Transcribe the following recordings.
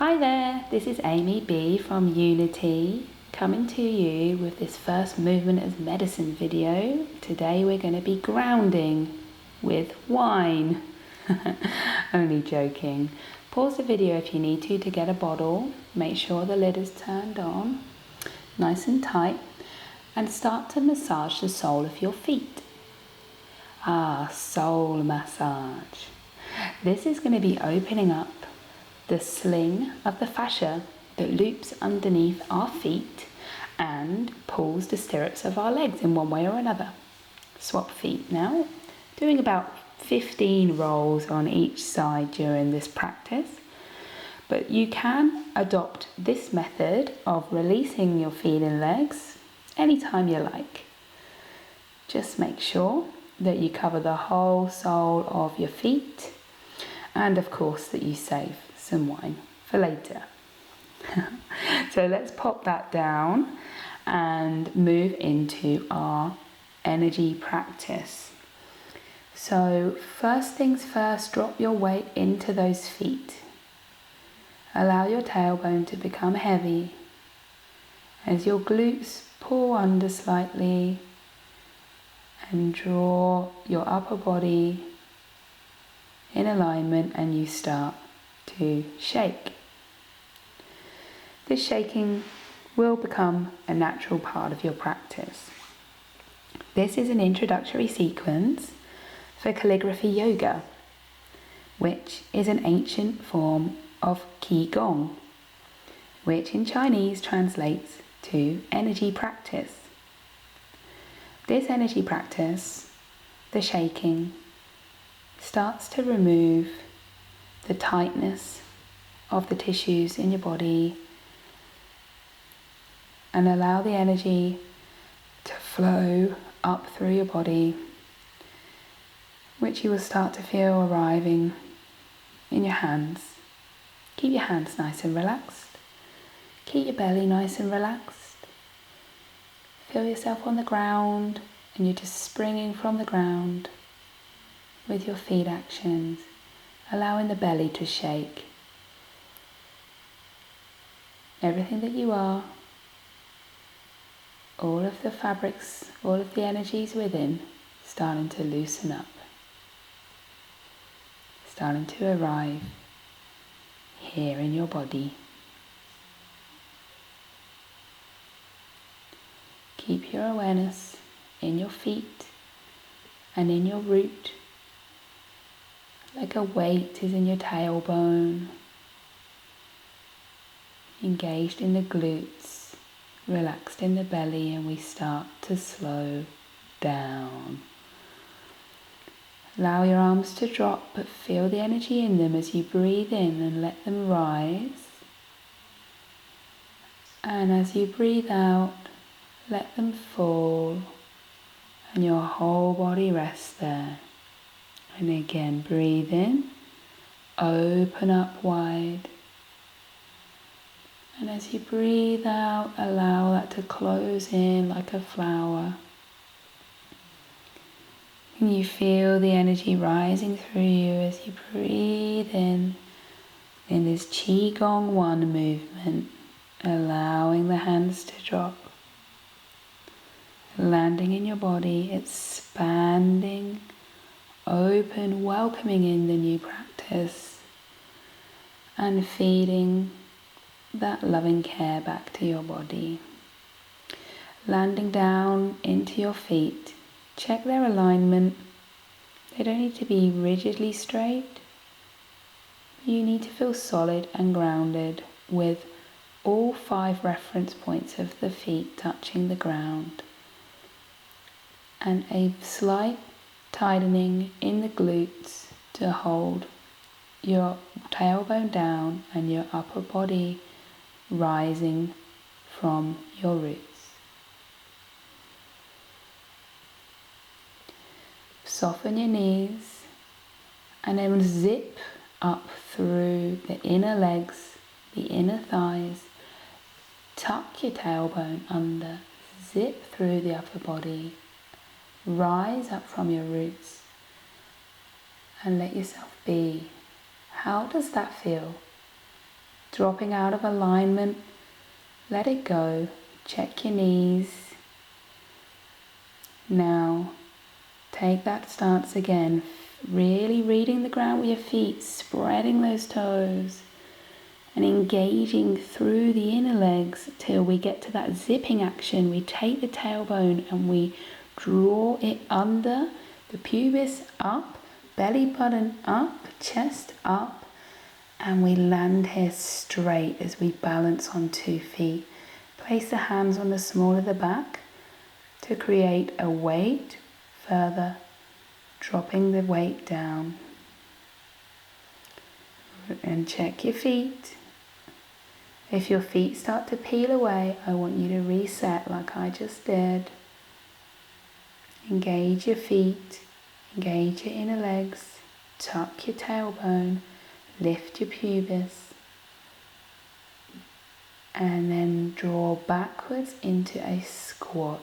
Hi there, this is Amy B from YOUNITY coming to you with this first movement as medicine video. Today we're going to be grounding with wine. Only joking. Pause the video if you need to get a bottle. Make sure the lid is turned on, nice and tight, and start to massage the sole of your feet. Sole massage. This is going to be opening up the sling of the fascia that loops underneath our feet and pulls the stirrups of our legs in one way or another. Swap feet now, doing about 15 rolls on each side during this practice. But you can adopt this method of releasing your feet and legs anytime you like. Just make sure that you cover the whole sole of your feet, and of course that you save some wine for later. So let's pop that down and move into our energy practice. So first things first, drop your weight into those feet. Allow your tailbone to become heavy as your glutes pull under slightly and draw your upper body in alignment, and you start to shake. This shaking will become a natural part of your practice. This is an introductory sequence for Calligraphy Yoga, which is an ancient form of Qi Gong, which in Chinese translates to energy practice. This energy practice, the shaking, starts to remove the tightness of the tissues in your body and allow the energy to flow up through your body, which you will start to feel arriving in your hands. Keep your hands nice and relaxed. Keep your belly nice and relaxed. Feel yourself on the ground, and you're just springing from the ground with your feet actions, allowing the belly to shake. Everything that you are, all of the fabrics, all of the energies within, starting to loosen up, starting to arrive here in your body. Keep your awareness in your feet and in your root, like a weight is in your tailbone, engaged in the glutes, relaxed in the belly, and we start to slow down. Allow your arms to drop, but feel the energy in them as you breathe in and let them rise. And as you breathe out, let them fall, and your whole body rests there. And again, breathe in, open up wide. And as you breathe out, allow that to close in like a flower. And you feel the energy rising through you as you breathe in this Qi Gong 1 movement, allowing the hands to drop, landing in your body, expanding, open, welcoming in the new practice, and feeding that loving care back to your body. Landing down into your feet, check their alignment. They don't need to be rigidly straight. You need to feel solid and grounded with all 5 reference points of the feet touching the ground, and a slight tightening in the glutes to hold your tailbone down and your upper body rising from your roots. Soften your knees and then zip up through the inner legs, the inner thighs. Tuck your tailbone under, zip through the upper body, rise up from your roots, and let yourself be. How does that feel? dropping out of alignment, let it go. Check your knees. Now, take that stance again, really reading the ground with your feet, spreading those toes and engaging through the inner legs till we get to that zipping action. We take the tailbone and we draw it under, the pubis up, belly button up, chest up, and we land here straight as we balance on 2 feet. Place the hands on the small of the back to create a weight further, dropping the weight down. And check your feet. If your feet start to peel away, I want you to reset like I just did. Engage your feet, engage your inner legs, tuck your tailbone, lift your pubis, and then draw backwards into a squat.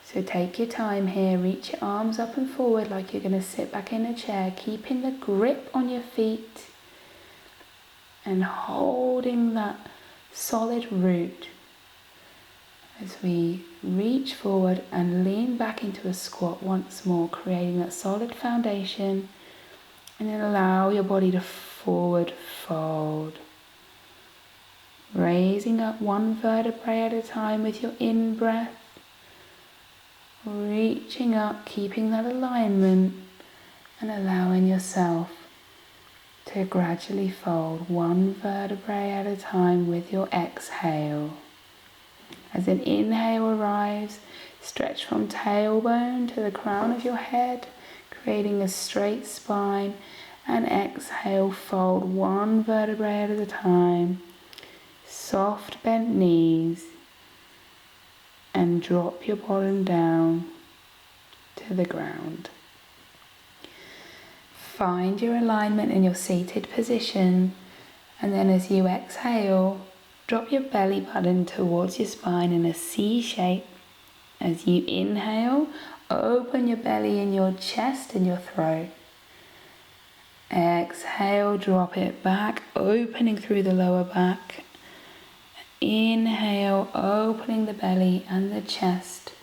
So take your time here, reach your arms up and forward like you're going to sit back in a chair, keeping the grip on your feet and holding that solid root as we reach forward and lean back into a squat once more, creating that solid foundation, and then allow your body to forward fold. Raising up one vertebrae at a time with your in-breath, reaching up, keeping that alignment, and allowing yourself to gradually fold one vertebrae at a time with your exhale. As an inhale arrives, stretch from tailbone to the crown of your head, creating a straight spine, and exhale, fold one vertebrae at a time, soft bent knees, and drop your bottom down to the ground. Find your alignment in your seated position, and then as you exhale, drop your belly button towards your spine in a C shape. As you inhale, open your belly in your chest and your throat. Exhale, drop it back, opening through the lower back. Inhale, opening the belly and the chest,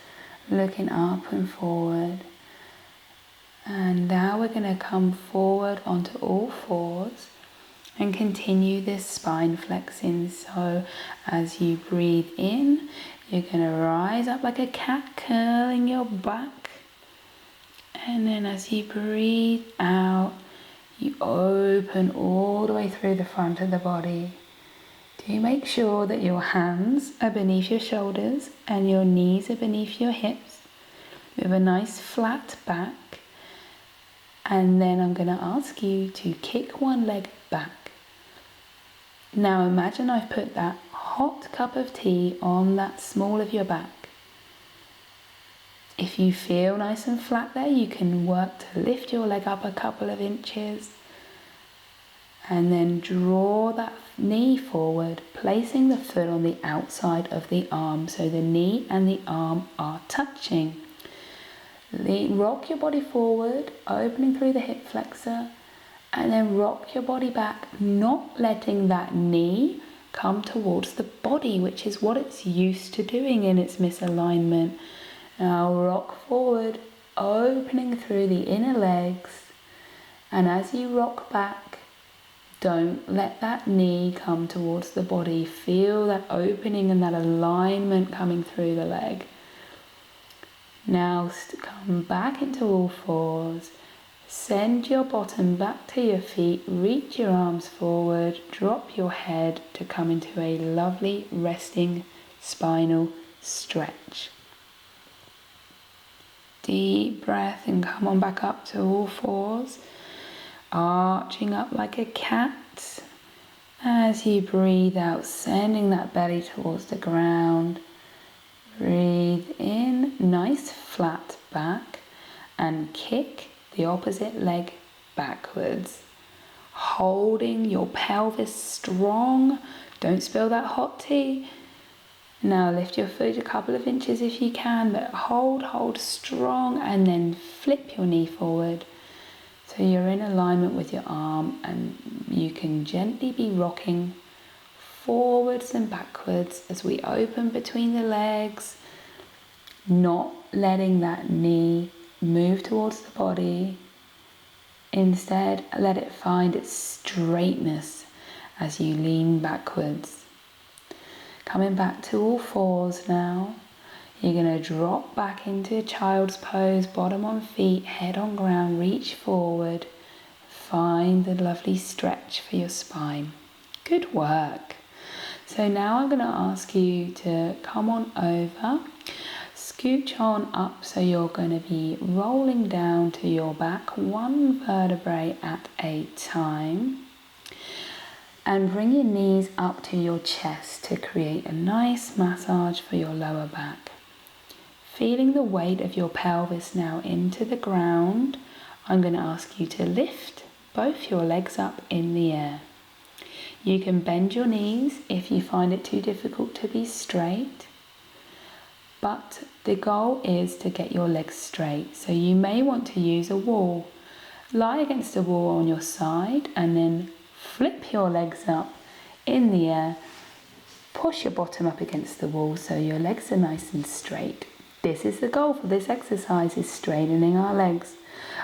looking up and forward. And now we're going to come forward onto all fours and continue this spine flexing. So as you breathe in, you're going to rise up like a cat, curling your back. And then as you breathe out, you open all the way through the front of the body. Do make sure that your hands are beneath your shoulders and your knees are beneath your hips with a nice flat back. And then I'm going to ask you to kick one leg back. Now imagine I've put that hot cup of tea on that small of your back. If you feel nice and flat there, you can work to lift your leg up a couple of inches and then draw that knee forward, placing the foot on the outside of the arm so the knee and the arm are touching. Rock your body forward, opening through the hip flexor, and then rock your body back, not letting that knee come towards the body, which is what it's used to doing in its misalignment. Now rock forward, opening through the inner legs, and as you rock back, don't let that knee come towards the body. Feel that opening and that alignment coming through the leg. Now come back into all fours. Send your bottom back to your feet. Reach your arms forward. Drop your head to come into a lovely resting spinal stretch. Deep breath and come on back up to all fours. Arching up like a cat. As you breathe out, sending that belly towards the ground. Breathe in, nice flat back, and kick the opposite leg backwards. Holding your pelvis strong. Don't spill that hot tea. Now lift your foot a couple of inches if you can, but hold strong, and then flip your knee forward. So So you're in alignment with your arm, and you can gently be rocking forwards and backwards as we open between the legs, not letting that knee move towards the body. Instead, let it find its straightness as you lean backwards. Coming back to all fours now. You're going to drop back into child's pose, bottom on feet, head on ground, reach forward. Find the lovely stretch for your spine. Good work. So now I'm going to ask you to come on over, scooch on up, so you're going to be rolling down to your back, one vertebrae at a time. And bring your knees up to your chest to create a nice massage for your lower back. Feeling the weight of your pelvis now into the ground, I'm going to ask you to lift both your legs up in the air. You can bend your knees if you find it too difficult to be straight, but the goal is to get your legs straight. So you may want to use a wall. Lie against a wall on your side and then flip your legs up in the air. Push your bottom up against the wall so your legs are nice and straight. This is the goal for this exercise, is straightening our legs.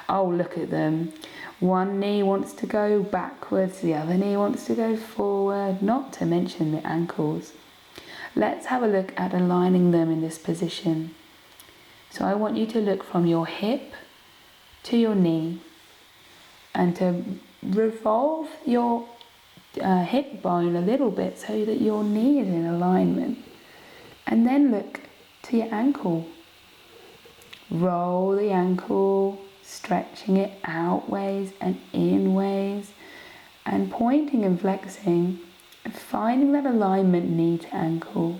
Oh, look at them. One knee wants to go backwards, the other knee wants to go forward, not to mention the ankles. Let's have a look at aligning them in this position. So I want you to look from your hip to your knee and to revolve your hip bone a little bit so that your knee is in alignment. And then look to your ankle. Roll the ankle, stretching it outwards and inwards, and pointing and flexing, and finding that alignment knee to ankle.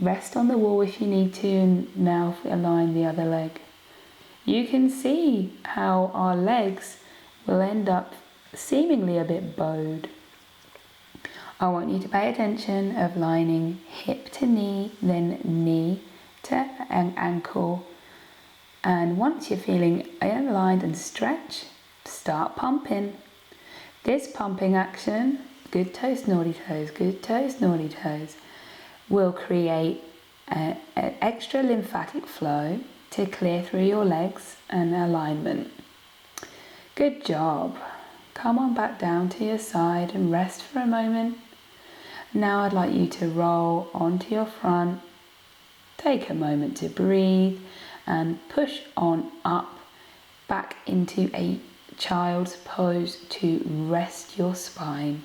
Rest on the wall if you need to, and now align the other leg. You can see how our legs will end up seemingly a bit bowed. I want you to pay attention of lining hip to knee, then knee to ankle. And once you're feeling aligned and stretch, start pumping. This pumping action, good toes, naughty toes, good toes, naughty toes, will create an extra lymphatic flow to clear through your legs and alignment. Good job. Come on back down to your side and rest for a moment. Now I'd like you to roll onto your front. Take a moment to breathe and push on up back into a child's pose to rest your spine.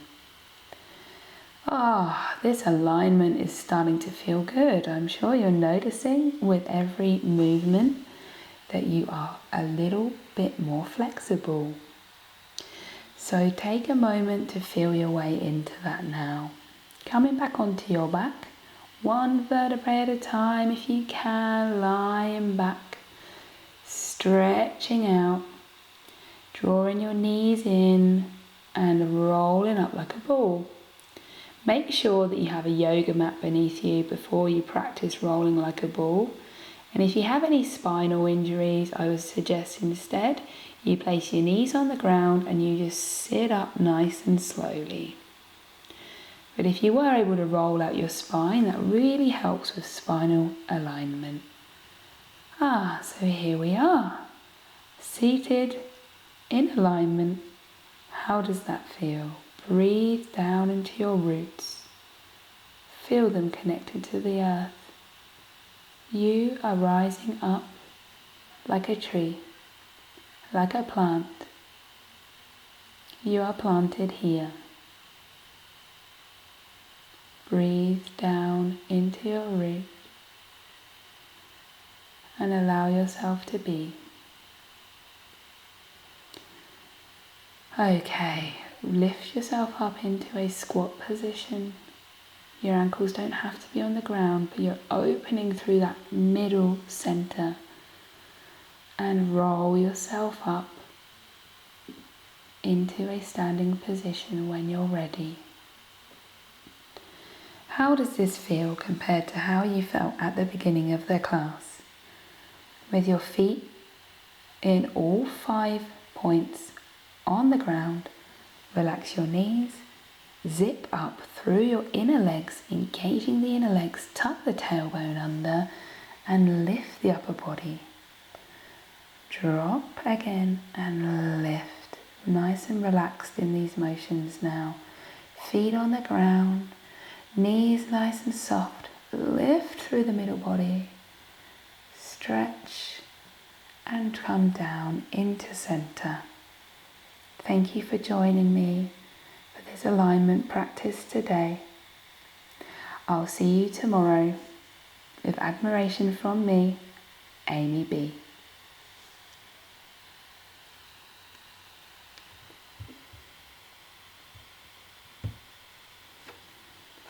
This alignment is starting to feel good. I'm sure you're noticing with every movement that you are a little bit more flexible. So take a moment to feel your way into that now. Coming back onto your back, one vertebrae at a time if you can, lying back, stretching out, drawing your knees in and rolling up like a ball. Make sure that you have a yoga mat beneath you before you practice rolling like a ball. And if you have any spinal injuries, I would suggest instead you place your knees on the ground and you just sit up nice and slowly. But if you were able to roll out your spine, that really helps with spinal alignment. So here we are, seated in alignment. How does that feel? Breathe down into your roots. Feel them connected to the earth. You are rising up like a tree, like a plant. You are planted here. Breathe down into your root and allow yourself to be. Okay, lift yourself up into a squat position. Your ankles don't have to be on the ground, but you're opening through that middle center. And roll yourself up into a standing position when you're ready. How does this feel compared to how you felt at the beginning of the class? With your feet in all 5 points on the ground. Relax your knees. Zip up through your inner legs, engaging the inner legs. Tuck the tailbone under and lift the upper body. Drop again and lift. Nice and relaxed in these motions now. Feet on the ground, knees nice and soft. Lift through the middle body. Stretch and come down into center. Thank you for joining me for this alignment practice today. I'll see you tomorrow. With admiration from me, Amy B.